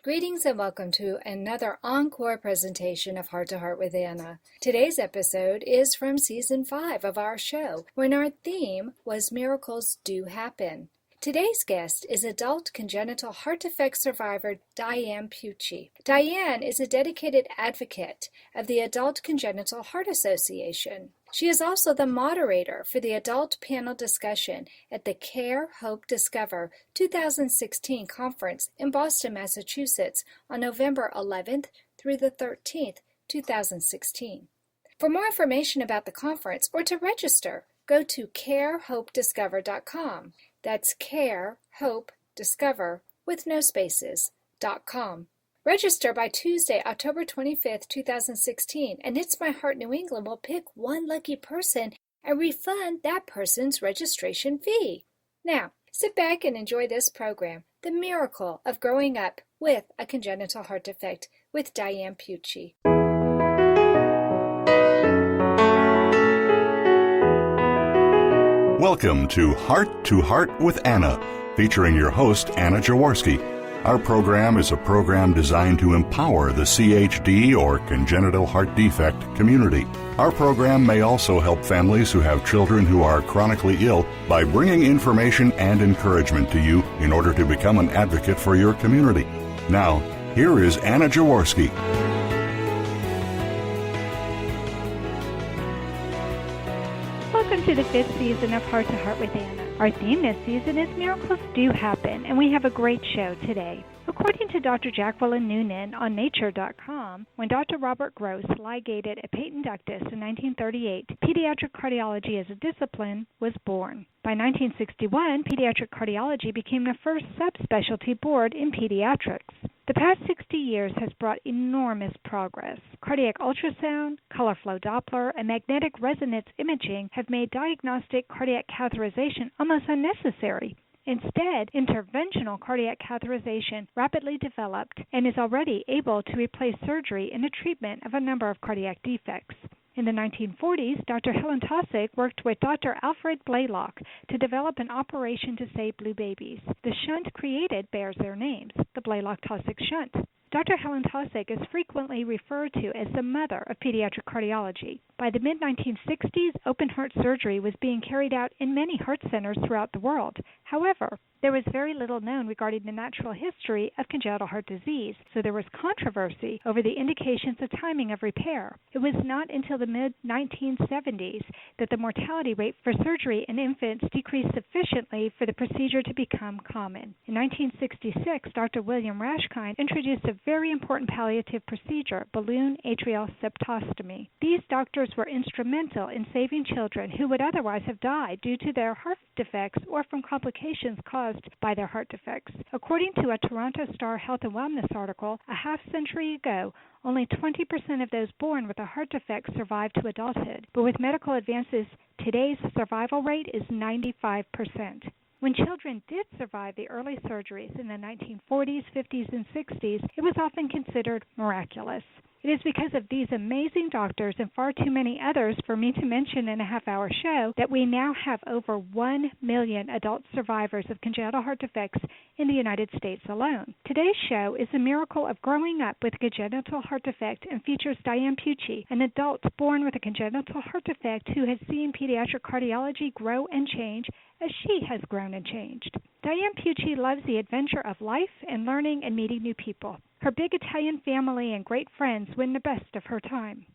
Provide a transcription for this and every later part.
Greetings and welcome to another Encore presentation of Heart to Heart with Anna. Today's episode is from Season 5 of our show, when our theme was Miracles Do Happen. Today's guest is adult congenital heart defect survivor Diane Pucci. Diane is a dedicated advocate of the Adult Congenital Heart Association. She is also the moderator for the adult panel discussion at the Care, Hope, Discover 2016 conference in Boston, Massachusetts on November 11th through the 13th, 2016. For more information about the conference or to register, go to carehopediscover.com. That's Care, Hope, Discover with no spaces.com. Register by Tuesday, October 25th, 2016, and It's My Heart New England will pick one lucky person and refund that person's registration fee. Now, sit back and enjoy this program, The Miracle of Growing Up with a Congenital Heart Defect with Diane Pucci. Welcome to Heart with Anna, featuring your host, Anna Jaworski. Our program is a program designed to empower the CHD or congenital heart defect community. Our program may also help families who have children who are chronically ill by bringing information and encouragement to you in order to become an advocate for your community. Now, here is Anna Jaworski. Welcome to the 5th season of Heart to Heart with Anna. Our theme this season is Miracles Do Happen, and we have a great show today. According to Dr. Jacqueline Noonan on Nature.com, when Dr. Robert Gross ligated a patent ductus in 1938, pediatric cardiology as a discipline was born. By 1961, pediatric cardiology became the first subspecialty board in pediatrics. The past 60 years has brought enormous progress. Cardiac ultrasound, color flow Doppler, and magnetic resonance imaging have made diagnostic cardiac catheterization almost unnecessary. Instead, interventional cardiac catheterization rapidly developed and is already able to replace surgery in the treatment of a number of cardiac defects. In the 1940s, Dr. Helen Taussig worked with Dr. Alfred Blaylock to develop an operation to save blue babies. The shunt created bears their names, the Blaylock-Taussig shunt. Dr. Helen Taussig is frequently referred to as the mother of pediatric cardiology. By the mid-1960s, open heart surgery was being carried out in many heart centers throughout the world. However, there was very little known regarding the natural history of congenital heart disease, so there was controversy over the indications of timing of repair. It was not until the mid-1970s that the mortality rate for surgery in infants decreased sufficiently for the procedure to become common. In 1966, Dr. William Rashkind introduced a very important palliative procedure, balloon atrial septostomy. These doctors were instrumental in saving children who would otherwise have died due to their heart defects or from complications caused by their heart defects. According to a Toronto Star Health and Wellness article, a half-century ago, only 20% of those born with a heart defect survived to adulthood. But with medical advances, today's survival rate is 95%. When children did survive the early surgeries in the 1940s, 50s, and 60s, it was often considered miraculous. It is because of these amazing doctors and far too many others for me to mention in a half-hour show that we now have over 1 million adult survivors of congenital heart defects in the United States alone. Today's show is the miracle of growing up with a congenital heart defect and features Diane Pucci, an adult born with a congenital heart defect who has seen pediatric cardiology grow and change as she has grown and changed. Diane Pucci loves the adventure of life and learning and meeting new people. Her big Italian family and great friends win the best of her time.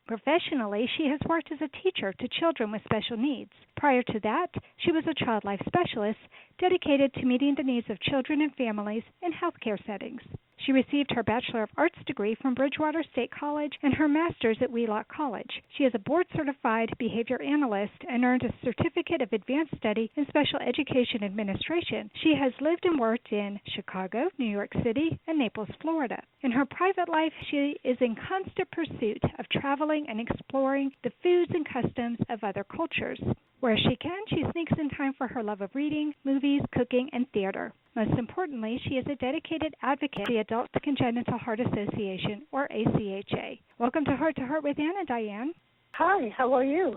Professionally, she has worked as a teacher to children with special needs. Prior to that, she was a child life specialist dedicated to meeting the needs of children and families in healthcare settings. She received her Bachelor of Arts degree from Bridgewater State College and her Master's at Wheelock College. She is a board-certified behavior analyst and earned a Certificate of Advanced Study in Special Education Administration. She has lived and worked in Chicago, New York City, and Naples, Florida. In her private life, she is in constant pursuit of traveling and exploring the foods and customs of other cultures. Where she can, she sneaks in time for her love of reading, movies, cooking, and theater. Most importantly, she is a dedicated advocate of the Adult Congenital Heart Association, or ACHA. Welcome to Heart with Anna, Diane. Hi, how are you?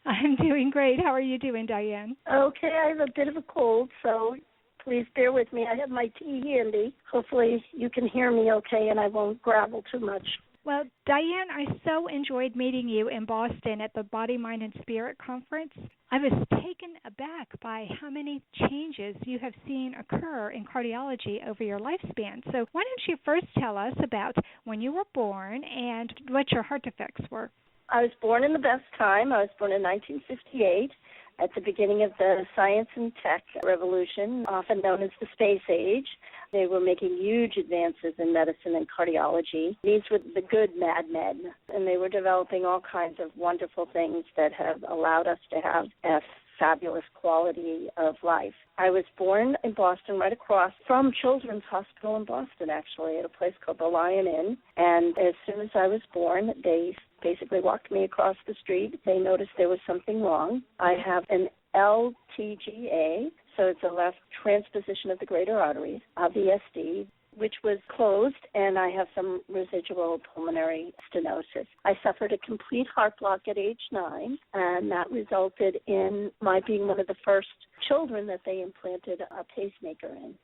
I'm doing great. How are you doing, Diane? Okay, I have a bit of a cold, so Please bear with me. I have my tea handy. Hopefully you can hear me okay and I won't gravel too much. Well, Diane, I so enjoyed meeting you in Boston at the Body, Mind, and Spirit Conference. I was taken aback by how many changes you have seen occur in cardiology over your lifespan. So why don't you first tell us about when you were born and what your heart defects were? I was born in the best time. I was born in 1958 at the beginning of the science and tech revolution, often known as the space age. They were making huge advances in medicine and cardiology. These were the good madmen, and they were developing all kinds of wonderful things that have allowed us to have a fabulous quality of life. I was born in Boston, right across from Children's Hospital in Boston, actually, at a place called the Lion Inn. And as soon as I was born, they basically walked me across the street. They noticed there was something wrong. I have an L-TGA, so it's a left transposition of the greater arteries, VSD, which was closed, and I have some residual pulmonary stenosis. I suffered a complete heart block at age 9, and that resulted in my being one of the first children that they implanted a pacemaker in.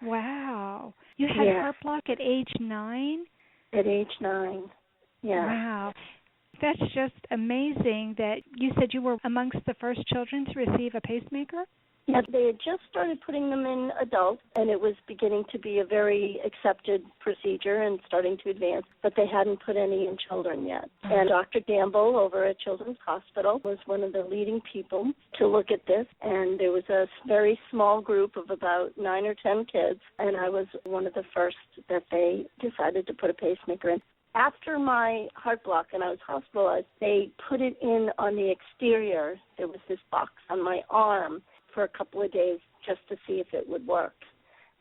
Wow. You had a heart block at age 9? At age 9, yeah. Wow. That's just amazing that you said you were amongst the first children to receive a pacemaker? Yeah, they had just started putting them in adults, and it was beginning to be a very accepted procedure and starting to advance, but they hadn't put any in children yet. And Dr. Gamble over at Children's Hospital was one of the leading people to look at this, and there was a very small group of about 9 or 10 kids, and I was one of the first that they decided to put a pacemaker in. After my heart block and I was hospitalized, they put it in on the exterior. There was this box on my arm for a couple of days just to see if it would work.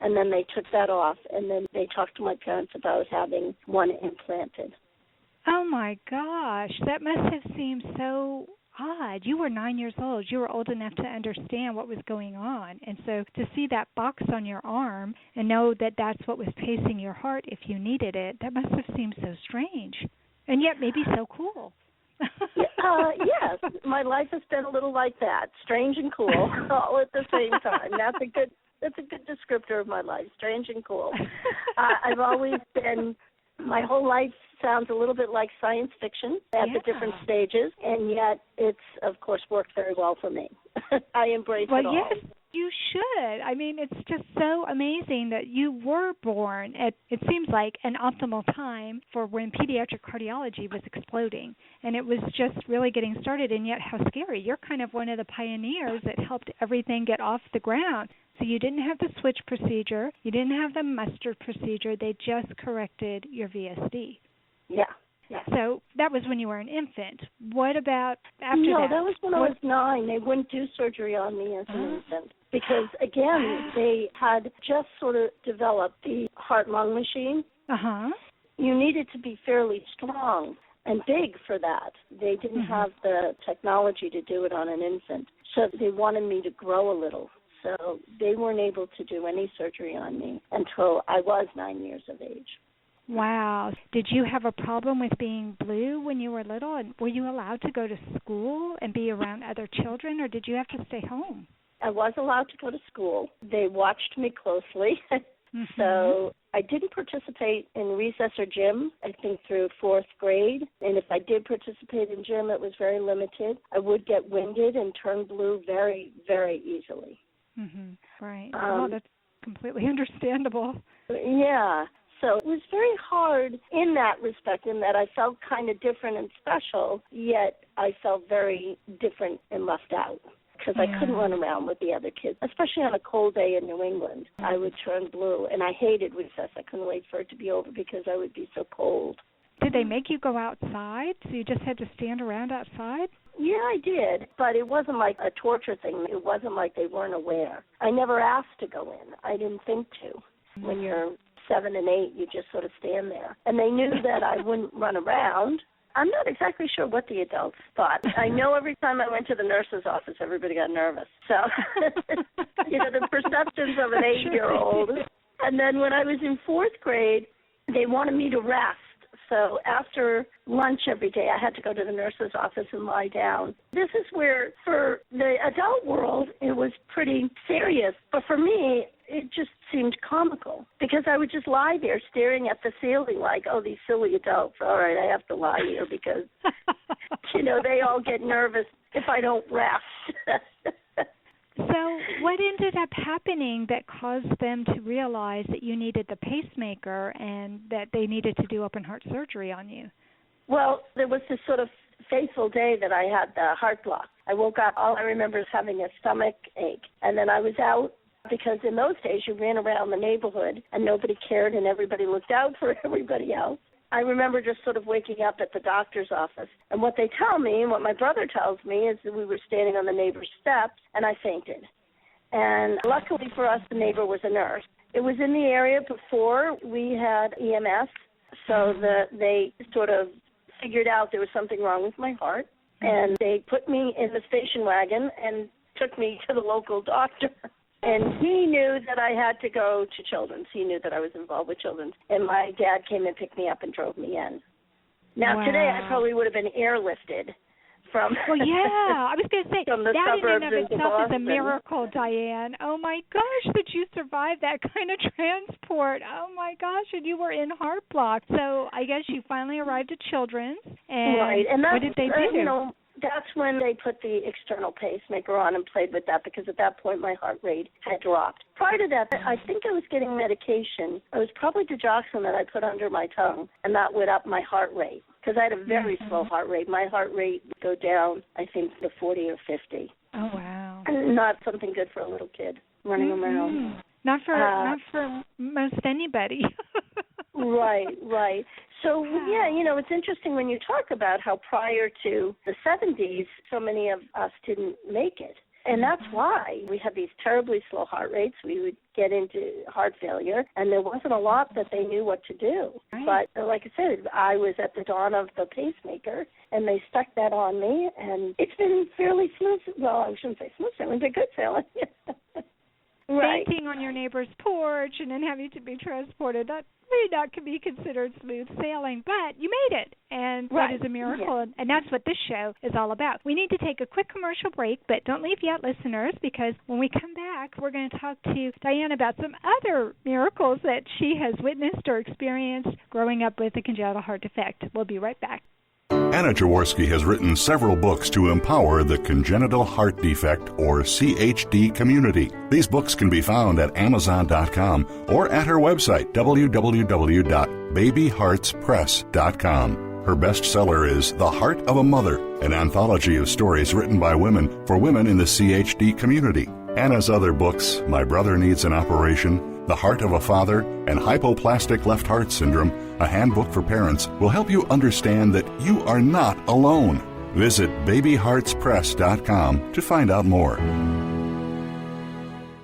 And then they took that off, and then they talked to my parents about having one implanted. Oh, my gosh. That must have seemed so odd. You were 9 years old. You were old enough to understand what was going on. And so to see that box on your arm and know that that's what was pacing your heart if you needed it, that must have seemed so strange. And yet maybe so cool. Yes, my life has been a little like that, strange and cool, all at the same time. That's a good descriptor of my life, strange and cool. I've always been, my whole life sounds a little bit like science fiction at the different stages, and yet it's, of course, worked very well for me. I embrace it all. Yes. You should. I mean, it's just so amazing that you were born at, it seems like, an optimal time for when pediatric cardiology was exploding. And it was just really getting started, and yet how scary. You're kind of one of the pioneers that helped everything get off the ground. So you didn't have the switch procedure. You didn't have the mustard procedure. They just corrected your VSD. Yeah. So that was when you were an infant. What about after that? No, that was when I was 9. They wouldn't do surgery on me as an infant because, again, they had just sort of developed the heart-lung machine. You needed to be fairly strong and big for that. They didn't have the technology to do it on an infant, so they wanted me to grow a little. So they weren't able to do any surgery on me until I was 9 years of age. Wow. Did you have a problem with being blue when you were little? And were you allowed to go to school and be around other children, or did you have to stay home? I was allowed to go to school. They watched me closely. So I didn't participate in recess or gym, I think, through 4th grade. And if I did participate in gym, it was very limited. I would get winded and turn blue very, very easily. Right. Oh, that's completely understandable. Yeah. So it was very hard in that respect, in that I felt kind of different and special, yet I felt very different and left out because I couldn't run around with the other kids, especially on a cold day in New England. I would turn blue, and I hated recess. I couldn't wait for it to be over because I would be so cold. Did they make you go outside, so you just had to stand around outside? Yeah, I did, but it wasn't like a torture thing. It wasn't like they weren't aware. I never asked to go in. I didn't think to. When you're 7 and 8, you just sort of stand there. And they knew that I wouldn't run around. I'm not exactly sure what the adults thought. I know every time I went to the nurse's office, everybody got nervous. So, the perceptions of an 8-year-old. And then when I was in 4th grade, they wanted me to rest. So after lunch every day, I had to go to the nurse's office and lie down. This is where, for the adult world, it was pretty serious. But for me, it just seemed comical because I would just lie there staring at the ceiling like, oh, these silly adults, all right, I have to lie here because, they all get nervous if I don't rest. So what ended up happening that caused them to realize that you needed the pacemaker and that they needed to do open heart surgery on you? Well, there was this sort of fateful day that I had the heart block. I woke up, all I remember is having a stomach ache. And then I was out because in those days you ran around the neighborhood and nobody cared and everybody looked out for everybody else. I remember just sort of waking up at the doctor's office. And what they tell me and what my brother tells me is that we were standing on the neighbor's steps and I fainted. And luckily for us, the neighbor was a nurse. It was in the area before we had EMS, so they sort of figured out there was something wrong with my heart. And they put me in the station wagon and took me to the local doctor. And he knew that I had to go to Children's. He knew that I was involved with Children's. And my dad came and picked me up and drove me in. Now, Today I probably would have been airlifted from Well, yeah. I was going to say, from the that suburbs in and of into itself Boston. is a miracle, Diane. Oh, my gosh, that you survived that kind of transport. Oh, my gosh, and you were in heart block. So I guess you finally arrived at Children's. And, right. And what did they do? That's when they put the external pacemaker on and played with that because at that point my heart rate had dropped. Prior to that, I think I was getting medication. It was probably digoxin that I put under my tongue, and that would up my heart rate because I had a very slow heart rate. My heart rate would go down, I think, to 40 or 50. Oh, wow. Not something good for a little kid running around. Not for most anybody. Right. So, it's interesting when you talk about how prior to the 70s, so many of us didn't make it. And that's why we had these terribly slow heart rates. We would get into heart failure, and there wasn't a lot that they knew what to do. Right. But like I said, I was at the dawn of the pacemaker, and they stuck that on me, and it's been fairly smooth. Well, I shouldn't say smooth sailing, but good sailing. Right. Fainting on your neighbor's porch and then having to be transported, that may not be considered smooth sailing, but you made it, and that is a miracle, and that's what this show is all about. We need to take a quick commercial break, but don't leave yet, listeners, because when we come back, we're going to talk to Diane about some other miracles that she has witnessed or experienced growing up with a congenital heart defect. We'll be right back. Anna Jaworski has written several books to empower the congenital heart defect, or CHD, community. These books can be found at Amazon.com or at her website, www.babyheartspress.com. Her bestseller is The Heart of a Mother, an anthology of stories written by women for women in the CHD community. Anna's other books, My Brother Needs an Operation, The Heart of a Father, and Hypoplastic Left Heart Syndrome, a handbook for parents, will help you understand that you are not alone. Visit babyheartspress.com to find out more.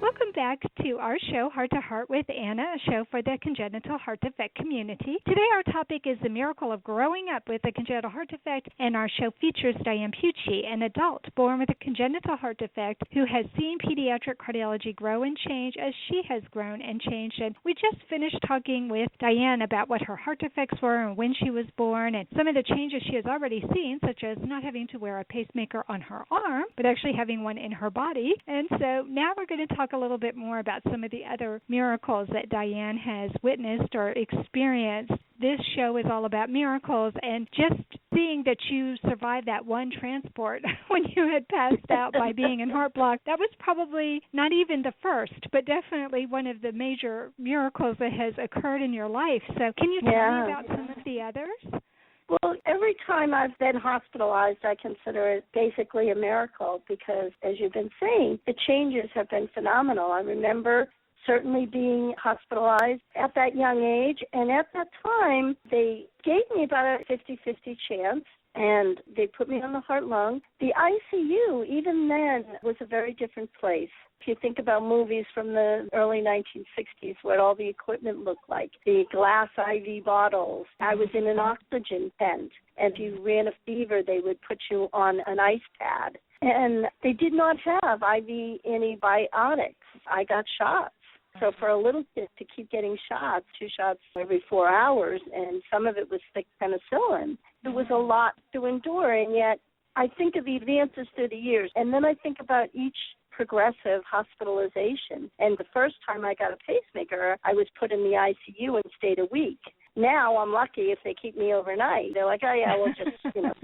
Welcome back to our show, Heart to Heart with Anna, a show for the congenital heart defect community. Today our topic is the miracle of growing up with a congenital heart defect, and our show features Diane Pucci, an adult born with a congenital heart defect who has seen pediatric cardiology grow and change as she has grown and changed. And we just finished talking with Diane about what her heart defects were and when she was born and some of the changes she has already seen, such as not having to wear a pacemaker on her arm, but actually having one in her body. And so now we're going to talk a little bit more about some of the other miracles that Diane has witnessed or experienced. This show is all about miracles, and just seeing that you survived that one transport when you had passed out by being in heart block, that was probably not even the first, but definitely one of the major miracles that has occurred in your life. So can you tell me about some of the others? Well, every time I've been hospitalized, I consider it basically a miracle because, as you've been saying, the changes have been phenomenal. I remember certainly being hospitalized at that young age, and at that time, they gave me about a 50-50 chance, and they put me on the heart-lung. The ICU, even then, was a very different place. If you think about movies from the early 1960s, what all the equipment looked like, the glass IV bottles. I was in an oxygen tent, and if you ran a fever, they would put you on an ice pad. And they did not have IV antibiotics. I got shots. So for a little kid to keep getting shots, 2 shots every 4 hours, and some of it was thick penicillin, it was a lot to endure, and yet I think of the advances through the years, and then I think about each progressive hospitalization. And the first time I got a pacemaker, I was put in the ICU and stayed a week. Now I'm lucky if they keep me overnight. They're like, oh, yeah, we'll just,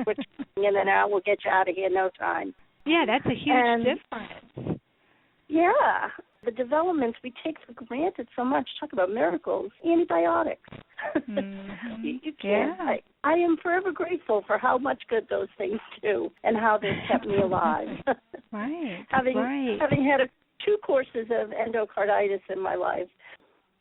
switch in and out. We'll get you out of here in no time. Yeah, that's a huge difference. Yeah. The developments we take for granted so much. Talk about miracles. Antibiotics. Mm-hmm. you can't. Yeah. I am forever grateful for how much good those things do and how they've kept me alive. Right. Having had 2 courses of endocarditis in my life.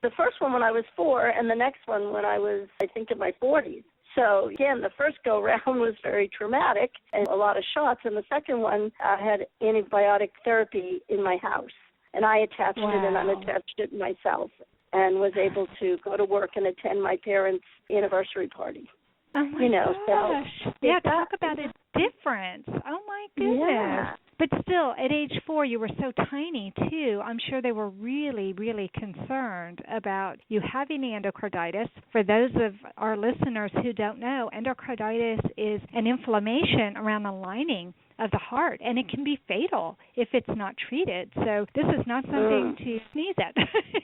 The first one when I was 4 and the next one when I was, I think, in my 40s. So, again, the first go-round was very traumatic and a lot of shots. And the second one, I had antibiotic therapy in my house. And I attached it and unattached it myself and was able to go to work and attend my parents' anniversary party. Oh, my gosh. So talk about a difference. Oh, my goodness. Yeah. But still, at age 4, you were so tiny, too. I'm sure they were really, really concerned about you having the endocarditis. For those of our listeners who don't know, endocarditis is an inflammation around the lining of the heart, and it can be fatal if it's not treated. So this is not something to sneeze at.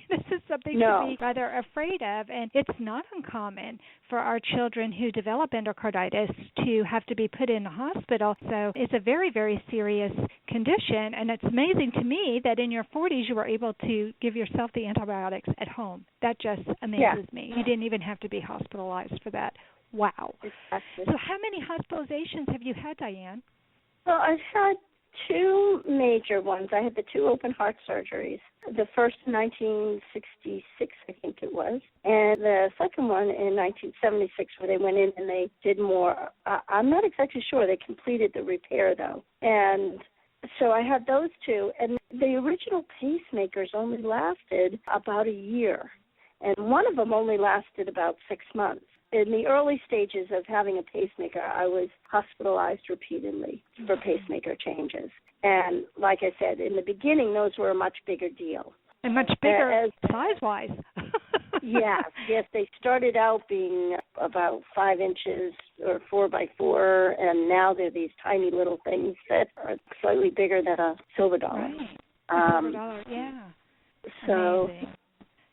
This is something to be rather afraid of, and it's not uncommon for our children who develop endocarditis to have to be put in the hospital. So it's a very, very serious condition, and it's amazing to me that in your 40s you were able to give yourself the antibiotics at home. That just amazes me. You didn't even have to be hospitalized for that. Wow. Exactly. So how many hospitalizations have you had, Diane? Well, I've had 2 major ones. I had the 2 open heart surgeries. The first in 1966, I think it was, and the second one in 1976 where they went in and they did more. I'm not exactly sure. They completed the repair, though. And so I had those 2, and the original pacemakers only lasted about a year, and one of them only lasted about 6 months. In the early stages of having a pacemaker, I was hospitalized repeatedly for pacemaker changes. And like I said, in the beginning, those were a much bigger deal. And much bigger size-wise. Yes, they started out being about 5 inches or 4 by 4, and now they're these tiny little things that are slightly bigger than a silver dollar. Right. Silver dollar, yeah. So. Amazing.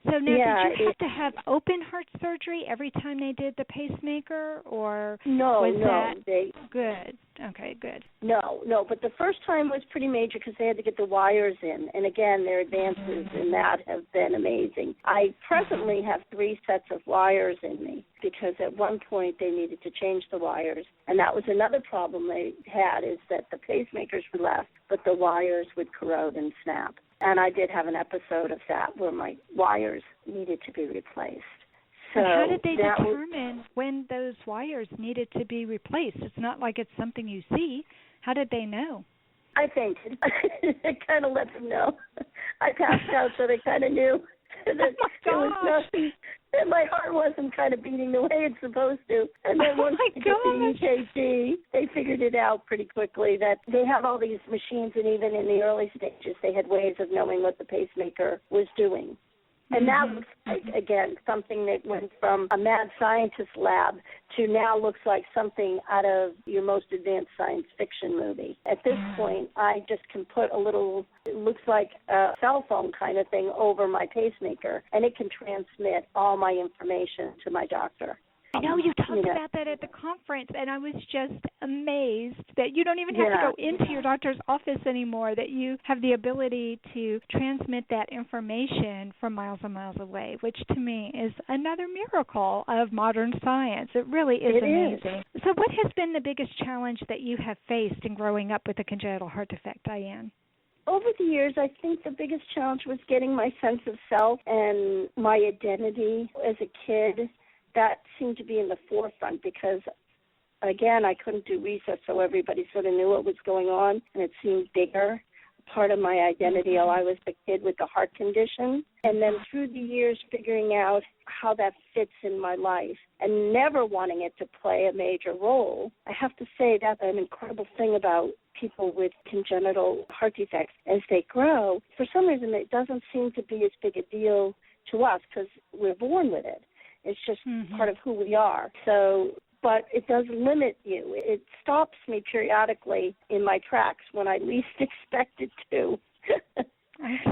So now, did you have to have open heart surgery every time they did the pacemaker, or was that good? Okay, good. No, but the first time was pretty major because they had to get the wires in, and again, their advances in that have been amazing. I presently have 3 sets of wires in me because at one point they needed to change the wires, and that was another problem they had is that the pacemakers would last, but the wires would corrode and snap. And I did have an episode of that where my wires needed to be replaced. So how did they determine when those wires needed to be replaced? It's not like it's something you see. How did they know? I fainted. I kind of let them know. I passed out, so they kind of knew that there was nothing, that my heart wasn't kind of beating the way it's supposed to. And then once they did the EKG, they figured it out pretty quickly that they have all these machines, and even in the early stages, they had ways of knowing what the pacemaker was doing. And that looks like, again, something that went from a mad scientist lab to now looks like something out of your most advanced science fiction movie. At this point, I just can put a little, it looks like a cell phone kind of thing over my pacemaker, and it can transmit all my information to my doctor. I know you talked about that at the conference, and I was just amazed that you don't even have to go into your doctor's office anymore, that you have the ability to transmit that information from miles and miles away, which to me is another miracle of modern science. It really is amazing. So what has been the biggest challenge that you have faced in growing up with a congenital heart defect, Diane? Over the years, I think the biggest challenge was getting my sense of self and my identity as a kid. That seemed to be in the forefront because, again, I couldn't do research, so everybody sort of knew what was going on, and it seemed bigger. Part of my identity, I was the kid with the heart condition. And then through the years, figuring out how that fits in my life and never wanting it to play a major role, I have to say that's an incredible thing about people with congenital heart defects. As they grow, for some reason, it doesn't seem to be as big a deal to us because we're born with it. It's just part of who we are. So, but it does limit you. It stops me periodically in my tracks when I least expect it to. Okay,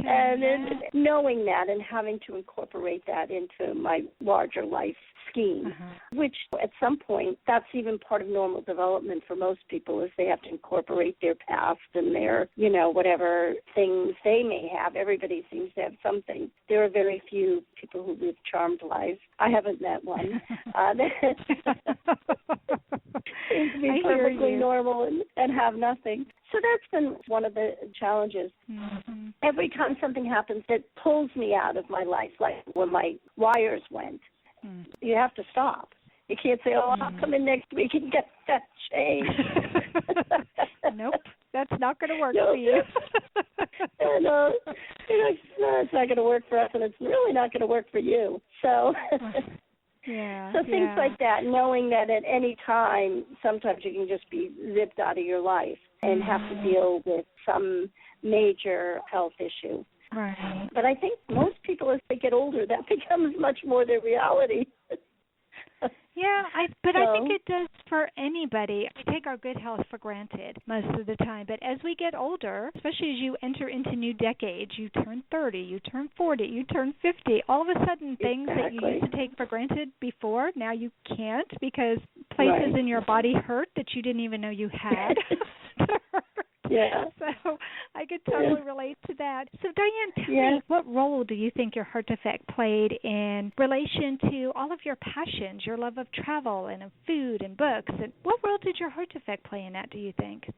And then knowing that and having to incorporate that into my larger life scheme, which at some point, that's even part of normal development for most people, is they have to incorporate their past and their, whatever things they may have. Everybody seems to have something. There are very few people who live charmed lives. I haven't met one. Seems to be perfectly normal and have nothing. So that's been one of the challenges. Mm-hmm. Every time something happens that pulls me out of my life, like when my wires went, you have to stop. You can't say, I'll come in next week and get that changed. Nope, that's not going to work for you. No, it's not going to work for us, and it's really not going to work for you. So... So things like that, knowing that at any time, sometimes you can just be zipped out of your life and have to deal with some major health issue. Right. But I think most people, as they get older, that becomes much more their reality. I think it does for anybody. We take our good health for granted most of the time, but as we get older, especially as you enter into new decades, you turn 30, you turn 40, you turn 50, all of a sudden things that you used to take for granted before, now you can't because places in your body hurt that you didn't even know you had. Yeah. So I could totally relate to that. So Diane, tell me, what role do you think your heart defect played in relation to all of your passions, your love of travel and of food and books? And what role did your heart defect play in that, do you think?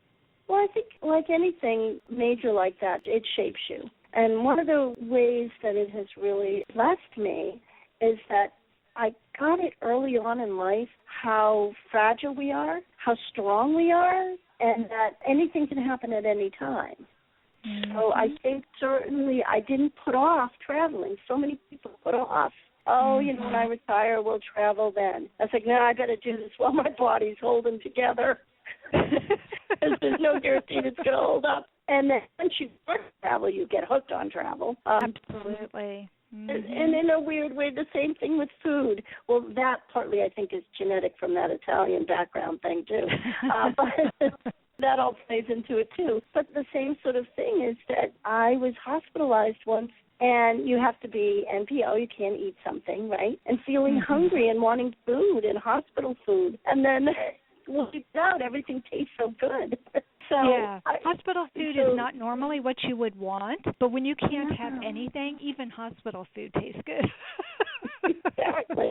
Well, I think like anything major like that, it shapes you. And one of the ways that it has really blessed me is that I got it early on in life how fragile we are, how strong we are, and that anything can happen at any time. Mm-hmm. So I think certainly I didn't put off traveling. So many people put off, when I retire, we'll travel then. I was like, no, I got to do this while my body's holding together. Because there's no guarantee it's going to hold up. And then once you start to travel, you get hooked on travel. Absolutely. Mm-hmm. And in a weird way, the same thing with food. Well, that partly I think is genetic from that Italian background thing too. But that all plays into it too. But the same sort of thing is that I was hospitalized once, and you have to be NPO, you can't eat something, right? And feeling hungry and wanting food and hospital food. And then when you get out, everything tastes so good. So hospital food is not normally what you would want, but when you can't have anything, even hospital food tastes good. Exactly.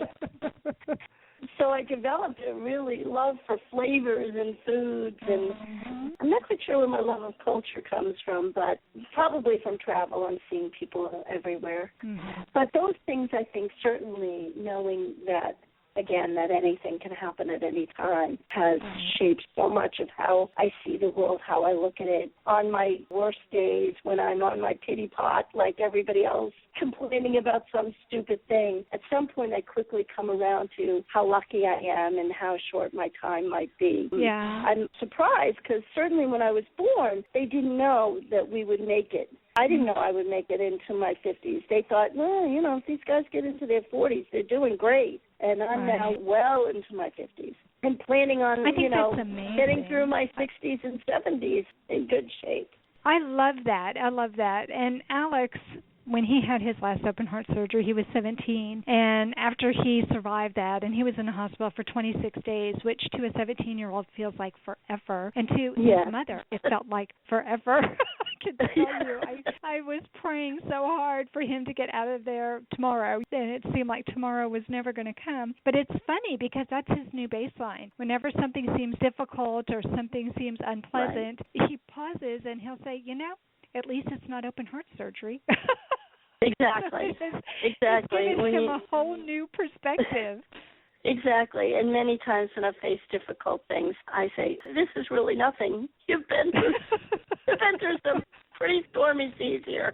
So I developed a really love for flavors and foods, and I'm not quite sure where my love of culture comes from, but probably from travel and seeing people everywhere. Mm-hmm. But those things, I think, certainly knowing that, again, that anything can happen at any time has shaped so much of how I see the world, how I look at it. On my worst days, when I'm on my pity pot like everybody else, complaining about some stupid thing, at some point I quickly come around to how lucky I am and how short my time might be. Yeah. I'm surprised because certainly when I was born, they didn't know that we would make it. I didn't know I would make it into my 50s. They thought, well, if these guys get into their 40s, they're doing great. And I'm now well into my 50s and planning on, getting through my 60s and 70s in good shape. I love that. And Alex, when he had his last open heart surgery, he was 17, and after he survived that, and he was in the hospital for 26 days, which to a 17-year-old feels like forever, and to his mother, it felt like forever. I can tell you, I was praying so hard for him to get out of there tomorrow, and it seemed like tomorrow was never going to come. But it's funny because that's his new baseline. Whenever something seems difficult or something seems unpleasant, he pauses and he'll say, at least it's not open heart surgery. Exactly. It's given him a whole new perspective. Exactly. And many times when I've faced difficult things, I say, this is really nothing. You've been through some pretty stormy seas here.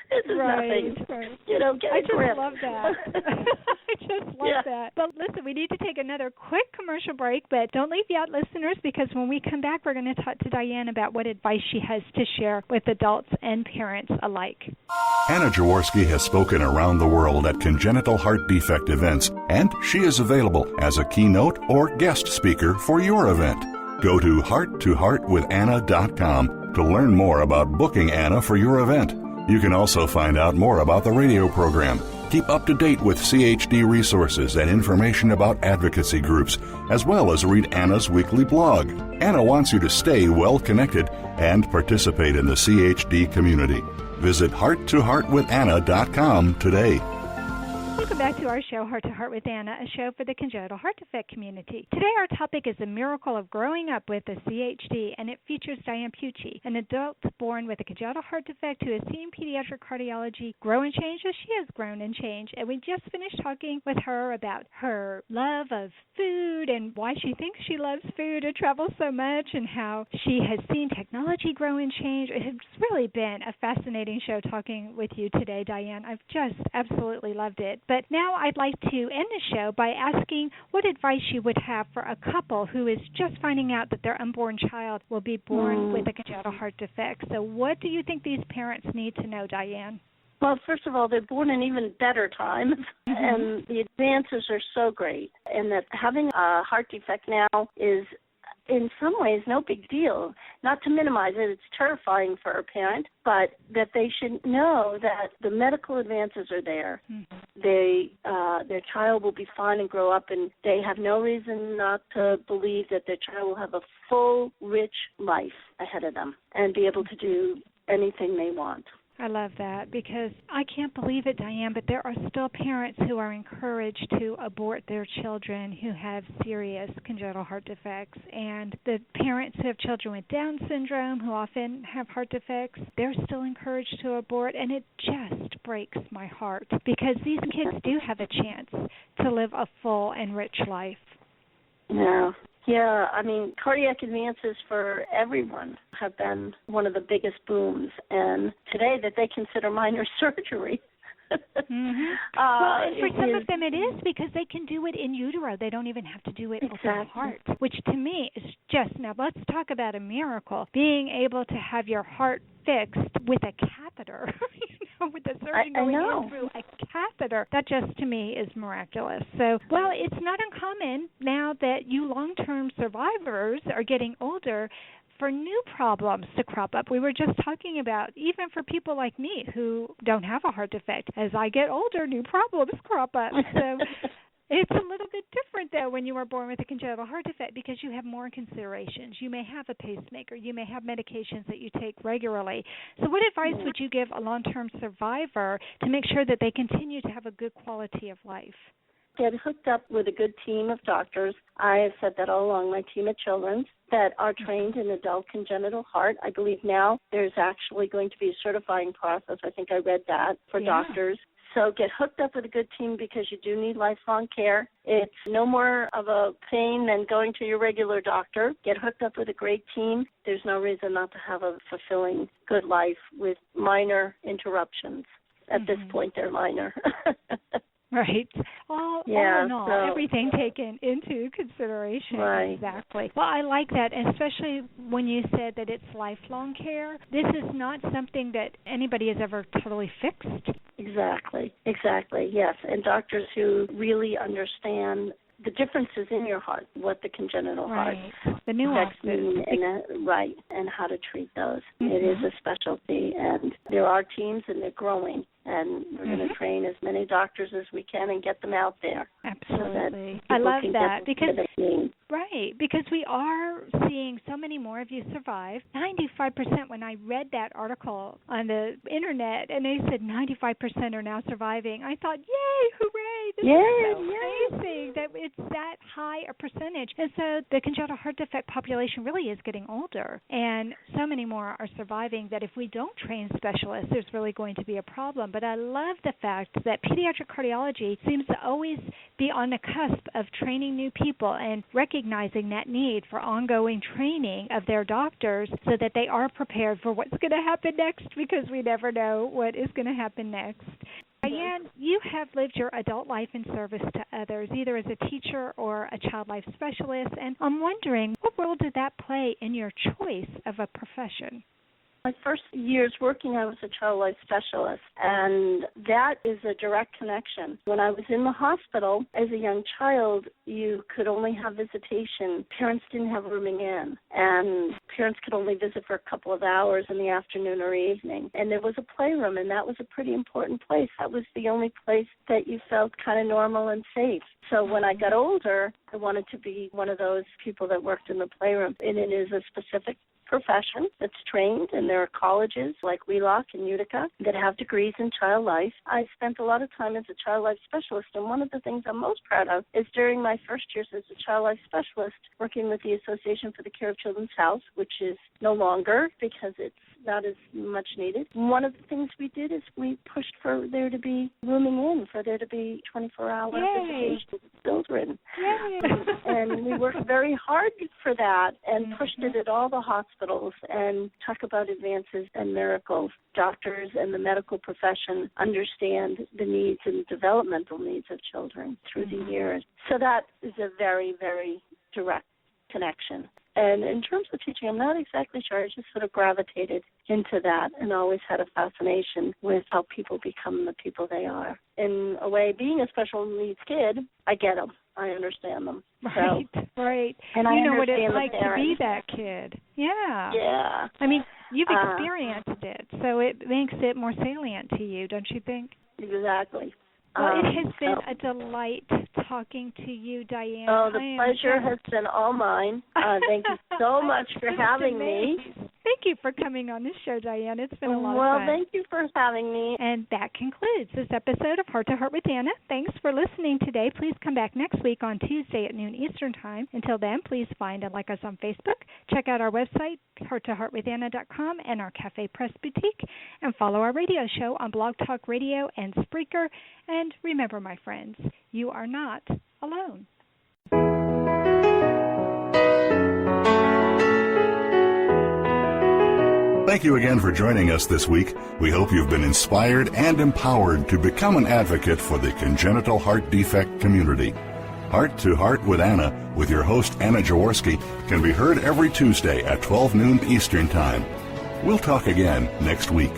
This is nothing. Right. Get a grip. Love that. I just love that. But listen, we need to take another quick commercial break, but don't leave out, listeners, because when we come back, we're going to talk to Diane about what advice she has to share with adults and parents alike. Anna Jaworski has spoken around the world at congenital heart defect events, and she is available as a keynote or guest speaker for your event. Go to hearttoheartwithanna.com to learn more about booking Anna for your event. You can also find out more about the radio program, keep up to date with CHD resources and information about advocacy groups, as well as read Anna's weekly blog. Anna wants you to stay well connected and participate in the CHD community. Visit hearttoheartwithanna.com today. Welcome back to our show, Heart to Heart with Anna, a show for the congenital heart defect community. Today our topic is the miracle of growing up with a CHD, and it features Diane Pucci, an adult born with a congenital heart defect who has seen pediatric cardiology grow and change as she has grown and changed. And we just finished talking with her about her love of food and why she thinks she loves food and travels so much, and how she has seen technology grow and change. It's really been a fascinating show talking with you today, Diane. I've just absolutely loved it. But now I'd like to end the show by asking what advice you would have for a couple who is just finding out that their unborn child will be born with a congenital heart defect. So what do you think these parents need to know, Diane? Well, first of all, they're born in even better times, and the advances are so great, and that having a heart defect now is in some ways no big deal. Not to minimize it, it's terrifying for a parent, but that they should know that the medical advances are there. Their child will be fine and grow up, and they have no reason not to believe that their child will have a full, rich life ahead of them and be able to do anything they want. I love that, because I can't believe it, Diane, but there are still parents who are encouraged to abort their children who have serious congenital heart defects. And the parents who have children with Down syndrome who often have heart defects, they're still encouraged to abort, and it just breaks my heart, because these kids do have a chance to live a full and rich life. Yeah, I mean, cardiac advances for everyone have been one of the biggest booms, and today that they consider minor surgery. Well, and for some of them it is, because they can do it in utero. They don't even have to do it over the heart, which to me is just, now let's talk about a miracle, being able to have your heart fixed with a catheter, with the surgeon going in through a catheter. That just, to me, is miraculous. So, well, it's not uncommon now that you long-term survivors are getting older for new problems to crop up. We were just talking about, even for people like me who don't have a heart defect, as I get older, new problems crop up. So it's a little bit different, though, when you are born with a congenital heart defect, because you have more considerations. You may have a pacemaker. You may have medications that you take regularly. So what advice would you give a long-term survivor to make sure that they continue to have a good quality of life? Get hooked up with a good team of doctors. I have said that all along, my team at Children's, that are trained in adult congenital heart. I believe now there's actually going to be a certifying process. I think I read that for doctors. So get hooked up with a good team, because you do need lifelong care. It's no more of a pain than going to your regular doctor. Get hooked up with a great team. There's no reason not to have a fulfilling, good life with minor interruptions. At this point, they're minor. Right. All in all, everything taken into consideration. Right. Exactly. Well, I like that, especially when you said that it's lifelong care. This is not something that anybody has ever totally fixed. Exactly, yes. And doctors who really understand the differences in your heart, what the congenital heart the nuances mean, and how to treat those. It is a specialty, and there are teams, and they're growing. And we're going to train as many doctors as we can and get them out there. Absolutely. I love that, because because we are seeing so many more of you survive. 95%, when I read that article on the internet, and they said 95% are now surviving, I thought, yay, hooray, this is so amazing that it's that high a percentage. And so the congenital heart defect population really is getting older, and so many more are surviving that if we don't train specialists, there's really going to be a problem. But I love the fact that pediatric cardiology seems to always be on the cusp of training new people and recognizing that need for ongoing training of their doctors so that they are prepared for what's going to happen next, because we never know what is going to happen next. Diane, you have lived your adult life in service to others, either as a teacher or a child life specialist, and I'm wondering, what role did that play in your choice of a profession? My first years working, I was a child life specialist, and that is a direct connection. When I was in the hospital as a young child, you could only have visitation. Parents didn't have rooming in, and parents could only visit for a couple of hours in the afternoon or evening. And there was a playroom, and that was a pretty important place. That was the only place that you felt kind of normal and safe. So when I got older, I wanted to be one of those people that worked in the playroom. And it is a specific profession that's trained, and there are colleges like Wheelock and Utica that have degrees in child life. I spent a lot of time as a child life specialist, and one of the things I'm most proud of is during my first years as a child life specialist, working with the Association for the Care of Children's House, which is no longer because it's not as much needed. One of the things we did is we pushed for there to be rooming in, for there to be 24-hour visitation with children. And we worked very hard for that and pushed it at all the hospitals, and talk about advances and miracles. Doctors and the medical profession understand the needs and developmental needs of children through the years. So that is a very, very direct connection. And in terms of teaching, I'm not exactly sure. I just sort of gravitated into that and always had a fascination with how people become the people they are. In a way, being a special needs kid, I get them. I understand them. Right, so, right. And you I know what it's understand like the to be parents. that kid. Yeah. Yeah. I mean, you've experienced it, so it makes it more salient to you, don't you think? Exactly. Well, it has been a delight talking to you, Diane. Oh, the pleasure has been all mine. Thank you so much for having me. Thank you for coming on this show, Diane. It's been a lot of fun. Well, thank you for having me. And that concludes this episode of Heart to Heart with Anna. Thanks for listening today. Please come back next week on Tuesday at noon Eastern Time. Until then, please find and like us on Facebook. Check out our website, hearttoheartwithanna.com, and our Cafe Press Boutique. And follow our radio show on Blog Talk Radio and Spreaker. And remember, my friends, you are not alone. Thank you again for joining us this week. We hope you've been inspired and empowered to become an advocate for the congenital heart defect community. Heart to Heart with Anna, with your host Anna Jaworski, can be heard every Tuesday at 12 noon Eastern Time. We'll talk again next week.